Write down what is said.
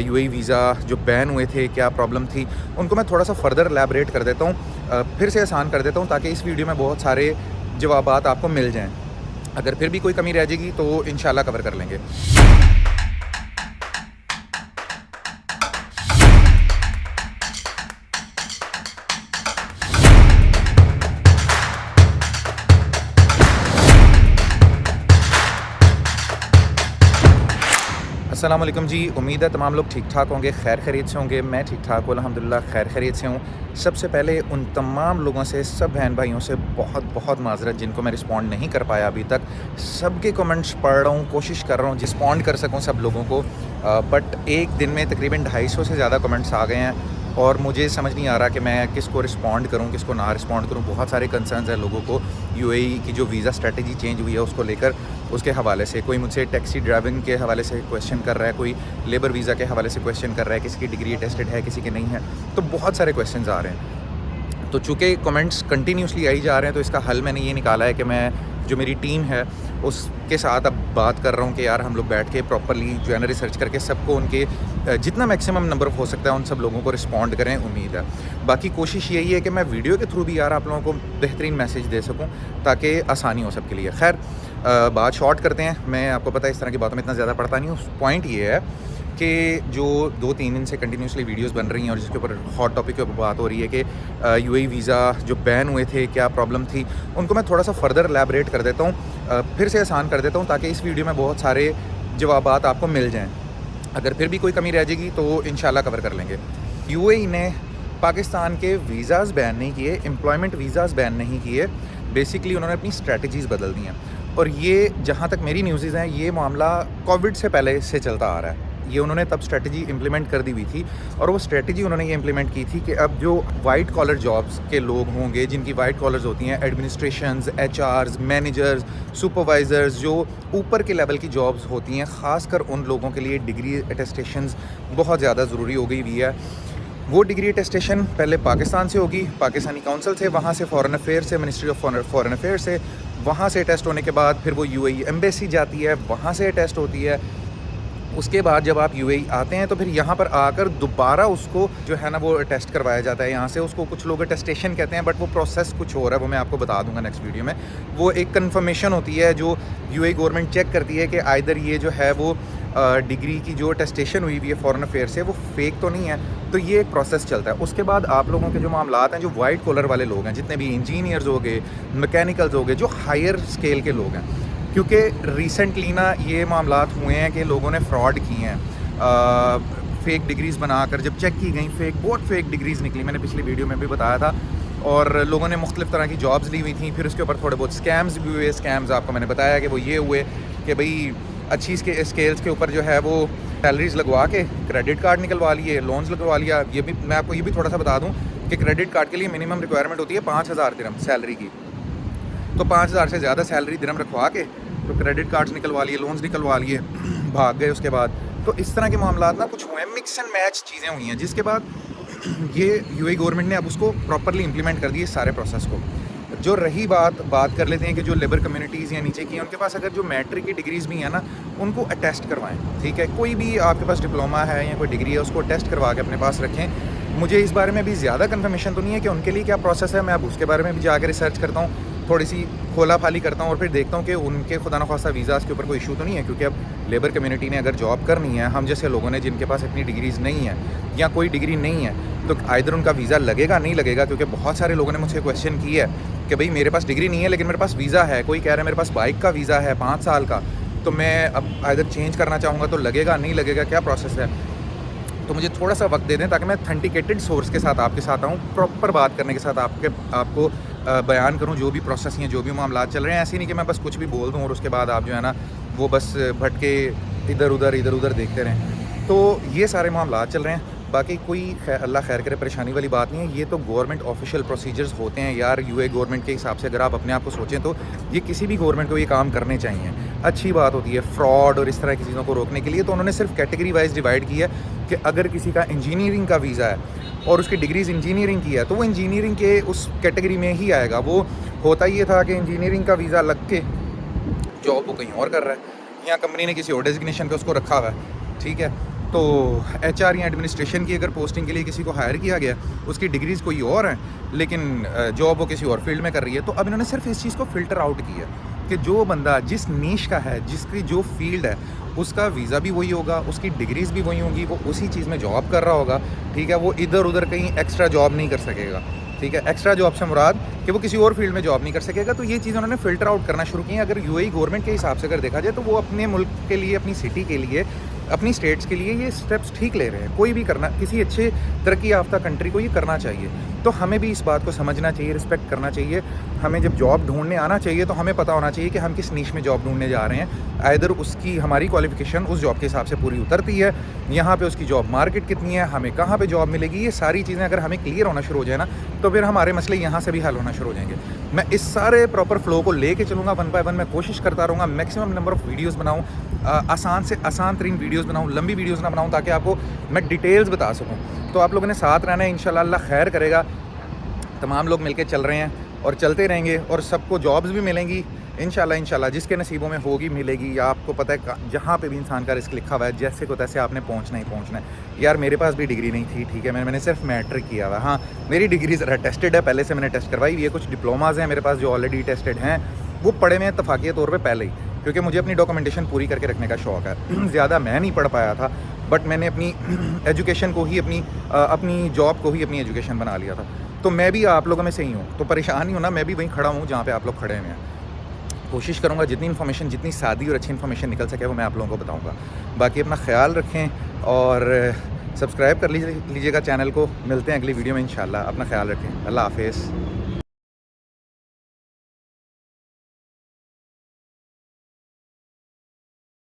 UAE visa जो ban हुए थे, क्या प्रॉब्लम थी, उनको मैं थोड़ा सा फर्दर एलैबोरेट कर देता हूँ, फिर से आसान कर देता हूँ ताकि इस वीडियो में बहुत सारे जवाबात आपको मिल जाएँ। अगर फिर भी कोई कमी रह जाएगी तो इंशाल्लाह कवर कर लेंगे। अस्सलाम वालेकुम जी, उम्मीद है तमाम लोग ठीक ठाक होंगे, खैर खैरियत से होंगे। मैं ठीक ठाक हूँ अल्हम्दुलिल्लाह, खैर खैरियत से हूँ। सबसे पहले उन तमाम लोगों से, सब बहन भाइयों से बहुत बहुत माज़रत जिनको मैं रिस्पॉन्ड नहीं कर पाया अभी तक। सबके कमेंट्स पढ़ रहा हूँ, कोशिश कर रहा हूँ रिस्पॉन्ड कर सकूँ सब लोगों को, बट एक दिन में तकरीबन 250 से ज़्यादा कमेंट्स आ गए हैं और मुझे समझ नहीं आ रहा कि मैं किसको रिस्पॉन्ड करूं, किसको ना रिस्पॉन्ड करूं। बहुत सारे कंसर्न्स हैं लोगों को यूएई की जो वीज़ा स्ट्रेटजी चेंज हुई है उसको लेकर, उसके हवाले से। कोई मुझसे टैक्सी ड्राइविंग के हवाले से क्वेश्चन कर रहा है, कोई लेबर वीज़ा के हवाले से क्वेश्चन कर रहा है, किसी की डिग्री टेस्टेड है, किसी की नहीं है। तो बहुत सारे क्वेश्चन आ रहे हैं। तो चूँकि कमेंट्स कंटिन्यूसली आई जा रहे हैं तो इसका हल मैंने ये निकाला है कि मैं जो मेरी टीम है उसके साथ अब बात कर रहा हूँ कि यार हम लोग बैठ के प्रॉपरली जो है ना रिसर्च करके सबको उनके जितना मैक्सिमम नंबर हो सकता है उन सब लोगों को रिस्पॉन्ड करें, उम्मीद है। बाकी कोशिश यही है कि मैं वीडियो के थ्रू भी यार आप लोगों को बेहतरीन मैसेज दे सकूँ ताकि आसानी हो सबके लिए। खैर बात शॉर्ट करते हैं। मैं आपको पता है इस तरह की बातों में इतना ज़्यादा पढ़ता नहीं हूँ। पॉइंट ये है कि जो 2-3 दिन से कंटिन्यूसली वीडियोस बन रही हैं और जिसके ऊपर हॉट टॉपिक के ऊपर बात हो रही है कि यूएई वीज़ा जो बैन हुए थे, क्या प्रॉब्लम थी, उनको मैं थोड़ा सा फर्दर एलैबोरेट कर देता हूँ, फिर से आसान कर देता हूँ ताकि इस वीडियो में बहुत सारे जवाबात आपको मिल जाएँ। अगर फिर भी कोई कमी रह जाएगी तो इंशाल्लाह कवर कर लेंगे। यूएई ने पाकिस्तान के वीज़ाज़ बैन नहीं किए, एम्प्लॉयमेंट वीज़ाज़ बैन नहीं किए। बेसिकली उन्होंने अपनी स्ट्रैटेजीज़ बदल दी हैं और ये जहाँ तक मेरी न्यूज़ हैं ये मामला कोविड से पहले से चलता आ रहा है। ये उन्होंने तब स्ट्रेटजी इम्प्लीमेंट कर दी हुई थी और वो स्ट्रेटजी उन्होंने ये इम्प्लीमेंट की थी कि अब जो वाइट कॉलर जॉब्स के लोग होंगे, जिनकी वाइट कॉलर्स होती हैं, एडमिनिस्ट्रेशंस, एचआर्स, मैनेजर्स, सुपरवाइज़र्स, जो ऊपर के लेवल की जॉब्स होती हैं, ख़ासकर उन लोगों के लिए डिग्री अटेस्टेशंस बहुत ज़्यादा ज़रूरी हो गई हुई है। वो डिग्री अटेस्टेशन पहले पाकिस्तान से होगी, पाकिस्तानी काउंसिल से, वहाँ से फॉरेन अफेयर से, मिनिस्ट्री ऑफ फॉरेन अफेयर से, वहाँ से टेस्ट होने के बाद फिर वो यूएई एम्बेसी जाती है, वहाँ से टेस्ट होती है। उसके बाद जब आप यूएई आते हैं तो फिर यहाँ पर आकर दोबारा उसको जो है ना वो टेस्ट करवाया जाता है यहाँ से। उसको कुछ लोग अटेस्टेशन कहते हैं बट वो प्रोसेस कुछ और है, वो मैं आपको बता दूंगा नेक्स्ट वीडियो में। वो एक कंफर्मेशन होती है जो यूएई गवर्नमेंट चेक करती है कि आइदर ये जो है वो डिग्री की जो अटेस्टेशन हुई हुई है फॉरेन अफेयर से वो फेक तो नहीं है। तो ये एक प्रोसेस चलता है। उसके बाद आप लोगों के जो मामलात हैं, जो वाइट कॉलर वाले लोग हैं, जितने भी इंजीनियर्स हो गए, मैकेनिकल्स हो गए, जो हायर स्केल के लोग हैं, क्योंकि रिसेंटली ना ये मामलात हुए हैं कि लोगों ने फ्रॉड किए हैं, फ़ेक डिग्रीज़ बनाकर जब चेक की गई, बहुत फेक डिग्रीज़ निकली। मैंने पिछली वीडियो में भी बताया था और लोगों ने मुख्तलिफ़ तरह की जॉब्स ली हुई थी। फिर उसके ऊपर थोड़े बहुत स्कैम्स भी हुए। स्कैम्स आपको मैंने बताया कि वो ये हुए कि भाई अच्छी स्केल्स के ऊपर जो है वो सैलरीज़ लगवा के क्रेडिट कार्ड निकलवा लिए, लोन्स लगवा लिया। ये भी मैं आपको ये भी थोड़ा सा बता दूँ कि क्रेडिट कार्ड के लिए मिनिमम रिक्वायरमेंट होती है 5000 दिरहम सैलरी की। तो 5000 से ज़्यादा सैलरी दिरहम रखवा के तो क्रेडिट कार्ड्स निकलवा लिए, लोन्स निकलवा लिए, भाग गए उसके बाद। तो इस तरह के मामला ना कुछ हुए हैं, मिक्स एंड मैच चीज़ें हुई हैं, जिसके बाद ये यूएई गवर्नमेंट ने अब उसको प्रॉपरली इम्प्लीमेंट कर दिए सारे प्रोसेस को। जो रही बात कर लेते हैं कि जो लेबर कम्युनिटीज़ या नीचे की हैं उनके पास अगर जो मैट्रिक की डिग्रीज़ भी हैं ना, उनको अटेस्ट करवाएं। ठीक है, कोई भी आपके पास डिप्लोमा है या कोई डिग्री है उसको टेस्ट करवा के अपने पास रखें। मुझे इस बारे में भी ज़्यादा कन्फर्मेशन तो नहीं है कि उनके लिए क्या प्रोसेस है। मैं अब उसके बारे में भी जाकर रिसर्च करता हूँ, थोड़ी सी खोला फाली करता हूँ और फिर देखता हूँ कि उनके खुदा न खास्ता वीज़ाज़ के ऊपर कोई इशू तो नहीं है। क्योंकि अब लेबर कम्युनिटी ने अगर जॉब करनी है, हम जैसे लोगों ने जिनके पास इतनी डिग्रीज़ नहीं है या कोई डिग्री नहीं है, तो आइदर उनका वीज़ा लगेगा नहीं लगेगा। क्योंकि बहुत सारे लोगों ने मुझसे क्वेश्चन किया है कि भाई मेरे पास डिग्री नहीं है लेकिन मेरे पास वीज़ा है। कोई कह रहा है मेरे पास बाइक का वीज़ा है 5 साल का, तो मैं अब आइदर चेंज करना चाहूँगा तो लगेगा नहीं लगेगा, क्या प्रोसेस है। तो मुझे थोड़ा सा वक्त दे दें ताकि मैं ऑथेंटिकेटेड सोर्स के साथ आपके साथ आऊँ, प्रॉपर बात करने के साथ आपको बयान करूँ जो भी प्रोसेस हैं, जो भी मामला चल रहे हैं। ऐसे नहीं कि मैं बस कुछ भी बोल दूँ और उसके बाद आप जो है ना वो बस भटके इधर उधर देखते रहें। तो ये सारे मामला चल रहे हैं। बाकी कोई अल्लाह खैर करे परेशानी वाली बात नहीं है। ये तो गवर्नमेंट ऑफिशियल प्रोसीजर्स होते हैं यार। यूए गवर्नमेंट के हिसाब से अगर आप अपने आप को सोचें तो ये किसी भी गवर्नमेंट को ये काम करने चाहिए। अच्छी बात होती है फ्रॉड और इस तरह की चीज़ों को रोकने के लिए। तो उन्होंने सिर्फ कैटेगरी वाइज डिवाइड किया है कि अगर किसी का इंजीनियरिंग का वीज़ा है और उसकी डिग्रीज़ इंजीनियरिंग की है तो वो इंजीनियरिंग के उस कैटेगरी में ही आएगा। वो होता ये था कि इंजीनियरिंग का वीज़ा लग के जॉब वो कहीं और कर रहा है या कंपनी ने किसी और डेजिग्नेशन पे उसको रखा हुआ है। ठीक है, तो एचआर या एडमिनिस्ट्रेशन की अगर पोस्टिंग के लिए किसी को हायर किया गया, उसकी डिग्रीज़ कोई और हैं, लेकिन जॉब वो किसी और फील्ड में कर रही है, तो अब इन्होंने सिर्फ इस चीज़ को फ़िल्टर आउट किया कि जो बंदा जिस नीश का है, जिसकी जो फील्ड है, उसका वीज़ा भी वही होगा, उसकी डिग्रीज़ भी वही होंगी, वो उसी चीज़ में जॉब कर रहा होगा, ठीक है। वो इधर उधर कहीं एक्स्ट्रा जॉब नहीं कर सकेगा, ठीक है। एक्स्ट्रा जॉब से मुराद कि वो किसी और फील्ड में जॉब नहीं कर सकेगा। तो ये चीज़ उन्होंने फ़िल्टर आउट करना शुरू की है। अगर यूएई गवर्नमेंट के हिसाब से अगर देखा जाए, तो वो अपने मुल्क के लिए, अपनी सिटी के लिए, अपनी स्टेट्स के लिए ये स्टेप्स ठीक ले रहे हैं। कोई भी करना, किसी अच्छे तरक्की याफ्ता कंट्री को ये करना चाहिए। तो हमें भी इस बात को समझना चाहिए, रिस्पेक्ट करना चाहिए। हमें जब जॉब ढूंढने आना चाहिए, तो हमें पता होना चाहिए कि हम किस नीश में जॉब ढूंढने जा रहे हैं। आइदर उसकी हमारी क्वालिफिकेशन उस जॉब के हिसाब से पूरी उतरती है, यहाँ पे उसकी जॉब मार्केट कितनी है, हमें कहाँ पे जॉब मिलेगी, ये सारी चीज़ें अगर हमें क्लियर होना शुरू हो जाए ना, तो फिर हमारे मसले यहाँ से भी हल होना शुरू हो जाएंगे। मैं इस सारे प्रॉपर फ्लो को लेके चलूँगा, वन बाय वन मैं कोशिश करता रहूँगा, मैक्सिमम नंबर ऑफ़ वीडियोज़ बनाऊँ, आसान से आसान तरीन वीडियोज़ बनाऊँ, लंबी वीडियोज़ ना बनाऊँ, ताकि आपको मैं डिटेल्स बता सकूँ। तो आप लोगों ने साथ रहना है, इंशाल्लाह अल्लाह खैर करेगा। तमाम लोग मिलके चल रहे हैं और चलते रहेंगे, और सबको जॉब्स भी मिलेंगी इंशाल्लाह, जिसके नसीबों में होगी मिलेगी। या आपको पता है, जहाँ पे भी इंसान का रिस्क लिखा हुआ है, जैसे को तैसे आपने पहुँचना ही पहुँचना है। यार मेरे पास भी डिग्री नहीं थी, ठीक है, मैंने सिर्फ मैट्रिक किया हुआ है। हाँ, मेरी डिग्री ज़रा टेस्टेड है, पहले से मैंने टेस्ट करवाई हुई है। कुछ डिप्लोमाज़ हैं मेरे पास जो ऑलरेडी टेस्टेड हैं, वो पढ़े हुए हैं इत्तफाक़िया तौर पे पहले ही, क्योंकि मुझे अपनी डॉक्यूमेंटेशन पूरी करके रखने का शौक़ है। ज़्यादा मैं नहीं पढ़ पाया था, बट मैंने अपनी एजुकेशन को ही, अपनी जॉब को ही अपनी एजुकेशन बना लिया था। तो मैं भी आप लोगों में से ही हूँ, तो परेशान नहीं होना, मैं भी वहीं खड़ा हूँ जहाँ पे आप लोग खड़े हुए हैं। कोशिश करूँगा जितनी इन्फॉर्मेशन, जितनी सादी और अच्छी इन्फॉर्मेशन निकल सके, वो मैं आप लोगों को बताऊँगा। बाकी अपना ख्याल रखें और सब्सक्राइब कर लीजिएगा चैनल को। मिलते हैं अगली वीडियो में इंशाल्लाह। अपना ख्याल रखें। अल्लाह हाफ़िज़।